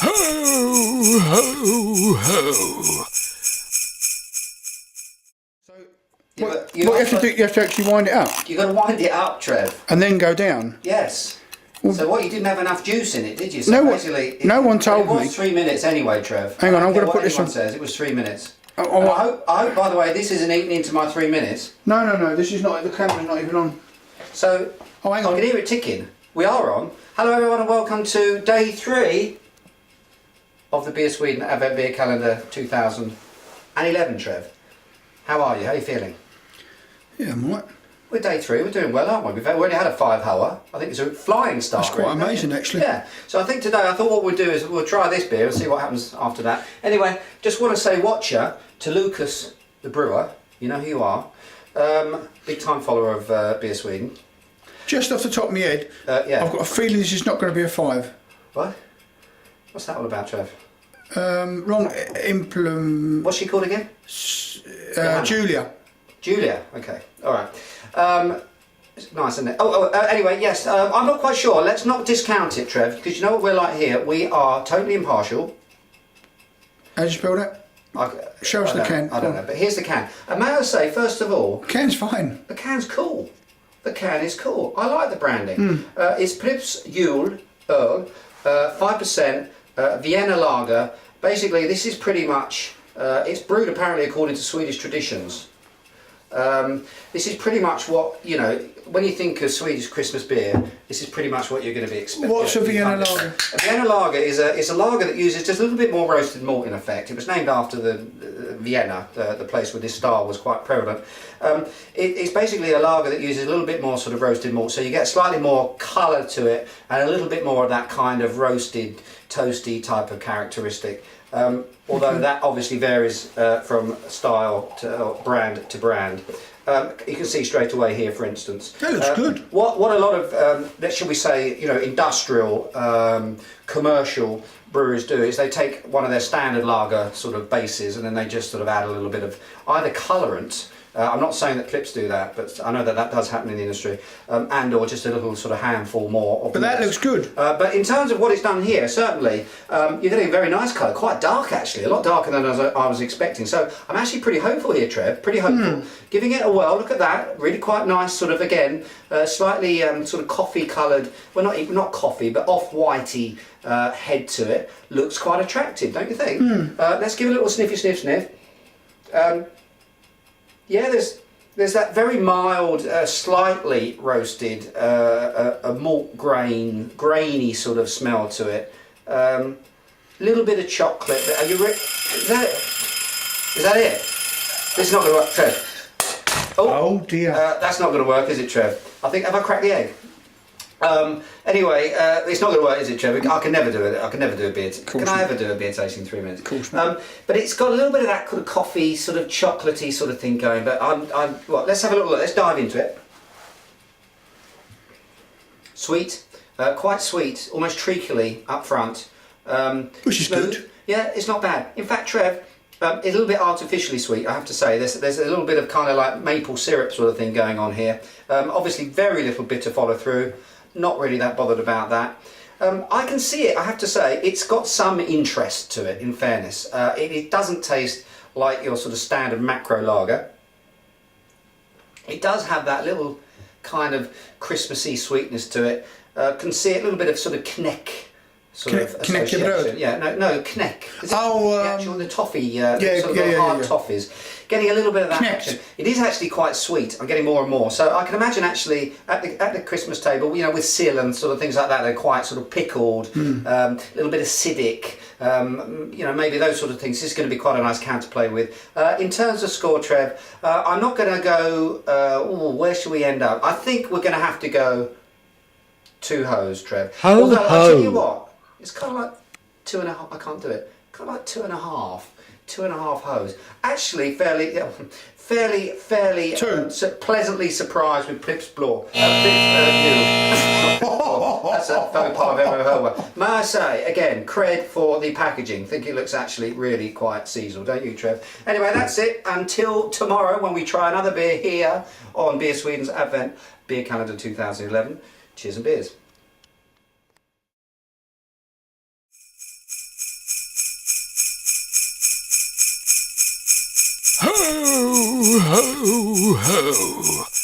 Ho, ho, ho. So, what you have to do, you have to actually wind it up. You've got to wind it up, Trev. And then go down. Yes. Well, so what, you didn't have enough juice in it, did you? So no, basically, no one told me. It was 3 minutes anyway, Trev. Hang on, I'm going to put this on. Says it was 3 minutes. I hope, by the way, this isn't eating into my 3 minutes. No, this is not, the camera's not even on. So, hang on. I can hear it ticking. We are on. Hello everyone and welcome to day 3 of the BeerSweden Advent Beer Calendar 2011, Trev. How are you? How are you feeling? Yeah, I'm alright. We're day 3, we're doing well, aren't we? We've already had a 5-hour. I think it's a flying start. That's quite amazing, actually. Yeah. So I think today, I thought what we'll do is we'll try this beer and see what happens after that. Anyway, just want to say watcher to Lucas, the brewer. You know who you are. Big time follower of BeerSweden. Just off the top of my head, yeah. I've got a feeling this is not going to be a 5. What? What's that all about, Trev? Wrong implement. What's she called again? Julia. Julia, okay, alright. It's nice, isn't it? Anyway, yes, I'm not quite sure. Let's not discount it, Trev, because you know what we're like here? We are totally impartial. How do you spell that? Show us the can. I don't know, but here's the can. And may I say, first of all... Can's fine. The can's cool. The can is cool. I like the branding. It's Pripps Jule Earl, 5%, Vienna Lager. Basically, this is pretty much... it's brewed apparently according to Swedish traditions. This is pretty much what, you know, when you think of Swedish Christmas beer, this is pretty much what you're going to be expecting. What's a Vienna Lager? A Vienna Lager is a lager that uses just a little bit more roasted malt in effect. It was named after the Vienna, the place where this style was quite prevalent. It's basically a lager that uses a little bit more sort of roasted malt, so you get slightly more colour to it and a little bit more of that kind of roasted, toasty type of characteristic. Although that obviously varies from style to brand to brand. You can see straight away here, for instance. That looks good. What a lot of, shall we say, you know, industrial, commercial brewers do is they take one of their standard lager sort of bases and then they just sort of add a little bit of either colourant. I'm not saying that Pripps do that, but I know that that does happen in the industry, and or just a little sort of handful more of. But that looks good. But in terms of what it's done here, certainly you're getting a very nice colour, quite dark actually, a lot darker than I was expecting. So I'm actually pretty hopeful here, Trev. Pretty hopeful. Giving it a whirl. Look at that, really quite nice. Sort of again, slightly sort of coffee coloured. Well, not coffee, but off-whitey head to it. Looks quite attractive, don't you think? Let's give it a little sniffy sniff. Yeah, there's that very mild, slightly roasted, a malt grainy sort of smell to it. Little bit of chocolate. Are you ready? Is that it? Is that it? This is not going to work, Trev. Oh dear. That's not going to work, is it, Trev? Have I cracked the egg? Anyway, it's not going to work, is it, Trevor? I can never do it. I can never do a beer. Can I ever do a beer tasting in 3 minutes? Of course not. But it's got a little bit of that kind of coffee, sort of chocolatey sort of thing going. But well, let's have a look. Let's dive into it. Sweet, quite sweet, almost treacly up front. Which is good. Yeah, it's not bad. In fact, Trev, it's a little bit artificially sweet, I have to say. There's a little bit of kind of like maple syrup sort of thing going on here. Obviously, very little bitter follow through. Not really that bothered about that. I can see it, I have to say. It's got some interest to it, in fairness. It doesn't taste like your sort of standard macro lager. It does have that little kind of Christmassy sweetness to it. Can see a little bit of sort of kneck. Sort of association. Yeah, no, kneck. The toffee, hard toffees. Getting a little bit of that action. It is actually quite sweet. I'm getting more and more. So I can imagine actually at the Christmas table, you know, with seal and sort of things like that, they're quite sort of pickled, a little bit acidic. You know, maybe those sort of things. This is going to be quite a nice can to play with. In terms of score, Trev, I'm not going to go. Where should we end up? I think we're going to have to go 2 hoes, Trev. Although I'll tell you what. It's kind of like 2.5. I can't do it. Kind of like 2.5. 2.5 hoes. Actually, fairly pleasantly surprised with Pripps Blå. That's a faux pas I've ever heard one. May I say again, cred for the packaging. Think it looks actually really quite seasonal, don't you, Trev? Anyway, that's it. Until tomorrow, when we try another beer here on BeerSweden's Advent Beer Calendar 2011. Cheers and beers. Ho, ho, ho.